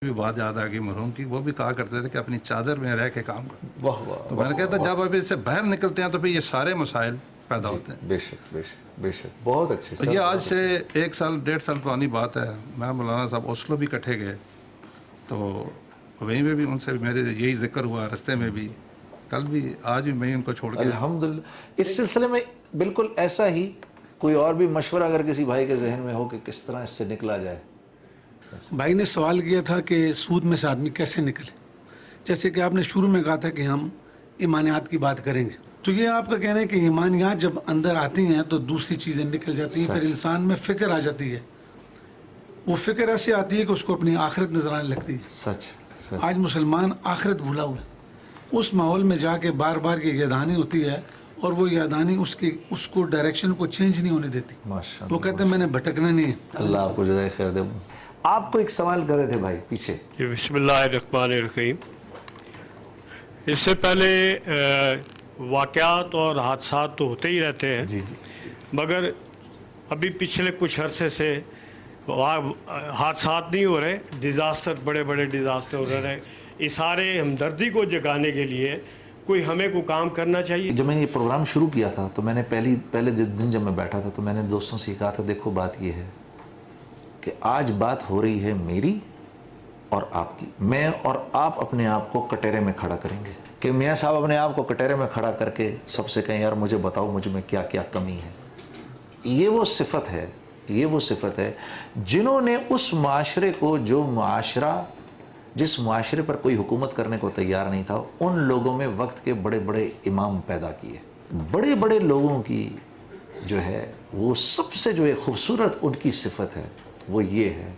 بھی بات یاد آ گئی مرحوم کی، وہ بھی کہا کرتے تھے کہ اپنی چادر میں رہ کے کام کرو۔ واہ واہ، تو میں نے کہا تھا جب ابھی اس سے باہر نکلتے ہیں تو پھر یہ سارے مسائل پیدا ہوتے ہیں۔ بے شک بے شک بے شک، بہت اچھے تو یہ آج سے 1 سال 1.5 سال پرانی بات ہے، میں مولانا صاحب اوسلو بھی کٹھے گئے، تو وہیں پہ بھی ان سے میرے یہی ذکر ہوا، رستے میں بھی، کل بھی، آج بھی میں ان کو چھوڑ کے الحمدللہ۔ اس سلسلے میں بالکل ایسا ہی کوئی اور بھی مشورہ اگر کسی بھائی کے ذہن میں ہو کہ کس طرح اس سے نکلا جائے۔ بھائی نے سوال کیا تھا کہ سود میں سے آدمی کیسے نکلے، جیسے کہ آپ نے شروع میں کہا تھا کہ ہم ایمانیات کی بات کریں گے، تو یہ آپ کا کہنا ہے کہ ایمانیات جب اندر آتی ہیں تو دوسری چیزیں نکل جاتی ہیں، پھر انسان میں فکر آ جاتی ہے، وہ فکر ایسی آتی ہے کہ اس کو اپنی آخرت نظر آنے لگتی ہے۔ سچ سچ۔ آج مسلمان آخرت بھولا ہوا ہے، اس ماحول میں جا کے بار بار کی یاددہانی ہوتی ہے، اور وہ یاددہانی اس کو ڈائریکشن کو چینج نہیں ہونے دیتی۔ ماشاءاللہ، وہ کہتے ہیں میں نے بھٹکنا نہیں ہے۔ اللہ آپ کو جزائے خیر دے۔ آپ کو ایک سوال کر رہے تھے بھائی پیچھے۔ بسم اللہ الرحمن الرحیم۔ اس سے پہلے واقعات اور حادثات تو ہوتے ہی رہتے ہیں، جی جی، مگر ابھی پچھلے کچھ عرصے سے حادثات نہیں ہو رہے، ڈیزاسٹر، بڑے بڑے ڈیزاسٹر ہو رہے ہیں۔ اظہارِ ہمدردی کو جگانے کے لیے کوئی ہمیں کو کام کرنا چاہیے۔ جب میں نے یہ پروگرام شروع کیا تھا تو میں نے پہلے دن جب میں بیٹھا تھا تو میں نے دوستوں سے کہا تھا، دیکھو بات یہ ہے کہ آج بات ہو رہی ہے میری اور آپ کی، میں اور آپ اپنے آپ کو کٹہرے میں کھڑا کریں گے کہ میاں صاحب اپنے آپ کو کٹہرے میں کھڑا کر کے سب سے کہیں یار مجھے بتاؤ مجھ میں کیا کیا کمی ہے۔ یہ وہ صفت ہے جنہوں نے اس معاشرے کو، جس معاشرے پر کوئی حکومت کرنے کو تیار نہیں تھا، ان لوگوں میں وقت کے بڑے بڑے امام پیدا کیے۔ بڑے بڑے لوگوں کی جو ہے وہ سب سے جو ایک خوبصورت ان کی صفت ہے وہ یہ ہے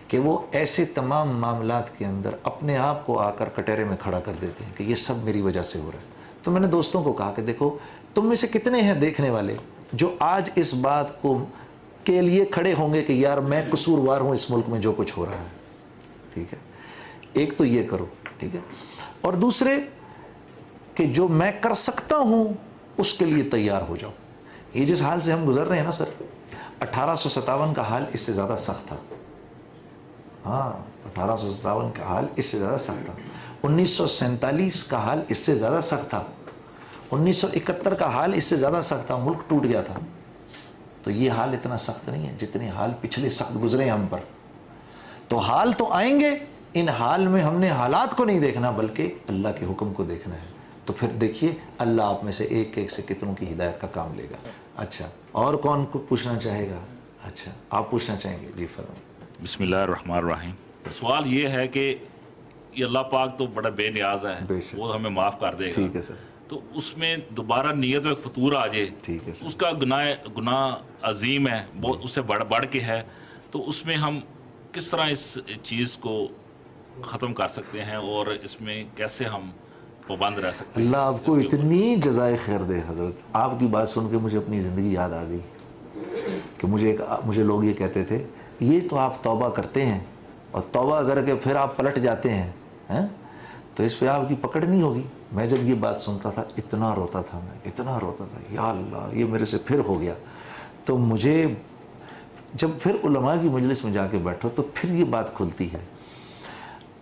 کہ وہ ایسے تمام معاملات کے اندر اپنے آپ کو آ کر کٹہرے میں کھڑا کر دیتے ہیں کہ یہ سب میری وجہ سے ہو رہا ہے۔ تو میں نے دوستوں کو کہا کہ دیکھو تم میں سے کتنے ہیں دیکھنے والے جو آج اس بات کو کے لیے کھڑے ہوں گے کہ یار میں قصوروار ہوں اس ملک میں جو کچھ ہو رہا ہے، ٹھیک ہے؟ ایک تو یہ کرو، ٹھیک ہے، اور دوسرے کہ جو میں کر سکتا ہوں اس کے لیے تیار ہو جاؤ۔ یہ جس حال سے ہم گزر رہے ہیں نا سر، 1857 کا حال اس سے زیادہ سخت تھا۔ ہاں، 1857 کا حال اس سے زیادہ سخت تھا، 1947 کا حال اس سے زیادہ سخت تھا، 1971 کا حال اس سے زیادہ سخت تھا، ملک ٹوٹ گیا تھا۔ تو یہ حال اتنا سخت نہیں ہے جتنے حال پچھلے سخت گزرے ہم پر۔ تو حال تو آئیں گے، ان حال میں ہم نے حالات کو نہیں دیکھنا بلکہ اللہ کے حکم کو دیکھنا ہے۔ تو پھر دیکھیے اللہ آپ میں سے ایک ایک سے کتنوں کی ہدایت کا کام لے گا۔ اچھا، اور کون کو پوچھنا چاہے گا؟ اچھا، آپ پوچھنا چاہیں گے؟ جی فرمائیں۔ بسم اللہ الرحمن الرحیم۔ سوال یہ ہے کہ یہ اللہ پاک تو بڑا بے نیاز ہے، وہ ہمیں معاف کر دے گا، ٹھیک ہے سر، تو اس میں دوبارہ نیت میں فطور آ جائے، ٹھیک ہے سر، اس کا گناہ عظیم ہے، بہت اس سے بڑھ کے ہے، تو اس میں ہم کس طرح اس چیز کو ختم کر سکتے ہیں اور اس میں کیسے ہم پابند رہ سکتے ہیں؟ اللہ آپ کو اتنی جزائے خیر دے حضرت۔ آپ کی بات سن کے مجھے اپنی زندگی یاد آ گئی کہ مجھے لوگ یہ کہتے تھے یہ تو آپ توبہ کرتے ہیں اور توبہ کر کے پھر آپ پلٹ جاتے ہیں تو اس پہ آپ کی پکڑ نہیں ہوگی۔ میں جب یہ بات سنتا تھا اتنا روتا تھا، یا اللہ یہ میرے سے پھر ہو گیا۔ تو مجھے جب پھر علماء کی مجلس میں جا کے بیٹھو تو پھر یہ بات کھلتی ہے۔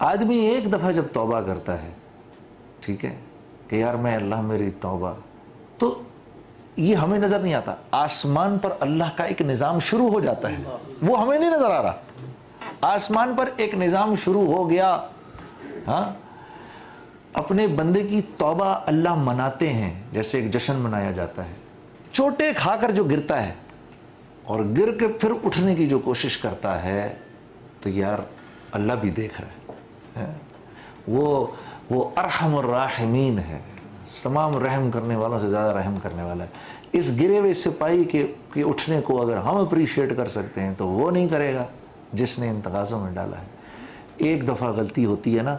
آدمی ایک دفعہ جب توبہ کرتا ہے، ٹھیک ہے، کہ یار میں اللہ میری توبہ، تو یہ ہمیں نظر نہیں آتا، آسمان پر اللہ کا ایک نظام شروع ہو جاتا ہے، وہ ہمیں نہیں نظر آ رہا۔ آسمان پر ایک نظام شروع ہو گیا، ہاں، اپنے بندے کی توبہ اللہ مناتے ہیں، جیسے ایک جشن منایا جاتا ہے۔ چوٹے کھا کر جو گرتا ہے اور گر کے پھر اٹھنے کی جو کوشش کرتا ہے تو یار اللہ بھی دیکھ رہا ہے، وہ ارحم الراحمین ہے، تمام رحم کرنے والوں سے زیادہ رحم کرنے والا ہے۔ اس گرے ہوئے سپاہی کے اٹھنے کو اگر ہم اپریشیٹ کر سکتے ہیں تو وہ نہیں کرے گا جس نے ان تقاضوں میں ڈالا ہے۔ ایک دفعہ غلطی ہوتی ہے نا،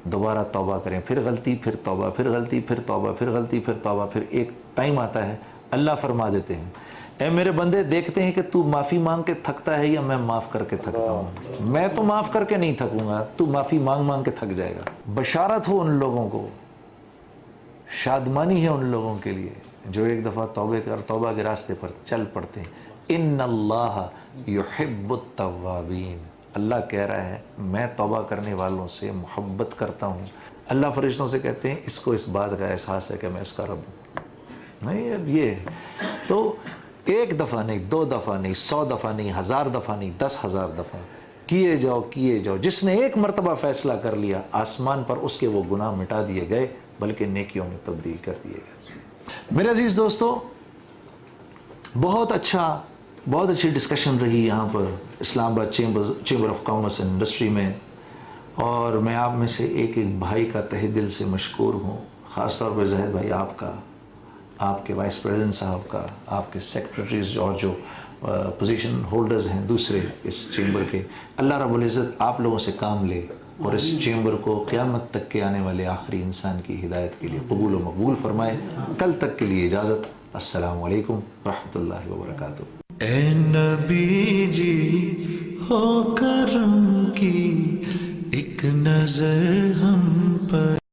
دوبارہ توبہ کریں، پھر غلطی، پھر توبہ، پھر غلطی، پھر توبہ، پھر غلطی، پھر توبہ، پھر ایک ٹائم آتا ہے اللہ فرما دیتے ہیں اے میرے بندے دیکھتے ہیں کہ تو معافی مانگ کے تھکتا ہے یا میں معاف کر کے تھکتا ہوں۔ میں تو معاف کر کے نہیں تھکوں گا، تو معافی مانگ مانگ کے تھک جائے گا۔ بشارت ہو ان لوگوں کو، شادمانی ہے ان لوگوں کے لیے جو ایک دفعہ توبہ کے راستے پر چل پڑتے ہیں۔ ان اللہ یحب التوابین، اللہ کہہ رہا ہے میں توبہ کرنے والوں سے محبت کرتا ہوں. اللہ فرشتوں سے کہتے ہیں اس کو اس بات کا احساس ہے کہ میں اس کا رب ہوں. نہیں اب یہ تو ایک دفعہ نہیں، 2 دفعہ نہیں، 100 دفعہ نہیں، 1000 دفعہ نہیں، 10,000 دفعہ کیے جاؤ. جس نے ایک مرتبہ فیصلہ کر لیا آسمان پر اس کے وہ گناہ مٹا دیے گئے بلکہ نیکیوں میں تبدیل کر دیے گئے. میرے عزیز دوستو، بہت اچھی ڈسکشن رہی یہاں پر اسلام آباد chamber of commerce and industry میں، اور میں آپ میں سے ایک بھائی کا تہ دل سے مشکور ہوں، خاص طور پر زاہد بھائی آپ کا، آپ کے وائس پریزیڈنٹ صاحب کا، آپ کے سیکرٹریز اور جو پوزیشن ہولڈرز ہیں دوسرے اس چیمبر کے. اللہ رب العزت آپ لوگوں سے کام لے اور اس چیمبر کو قیامت تک کے آنے والے آخری انسان کی ہدایت کے لیے قبول و مقبول فرمائے. کل تک کے لیے اجازت. السلام علیکم ورحمۃ اللہ وبرکاتہ. اے نبی جی ہو کرم کی ایک نظر ہم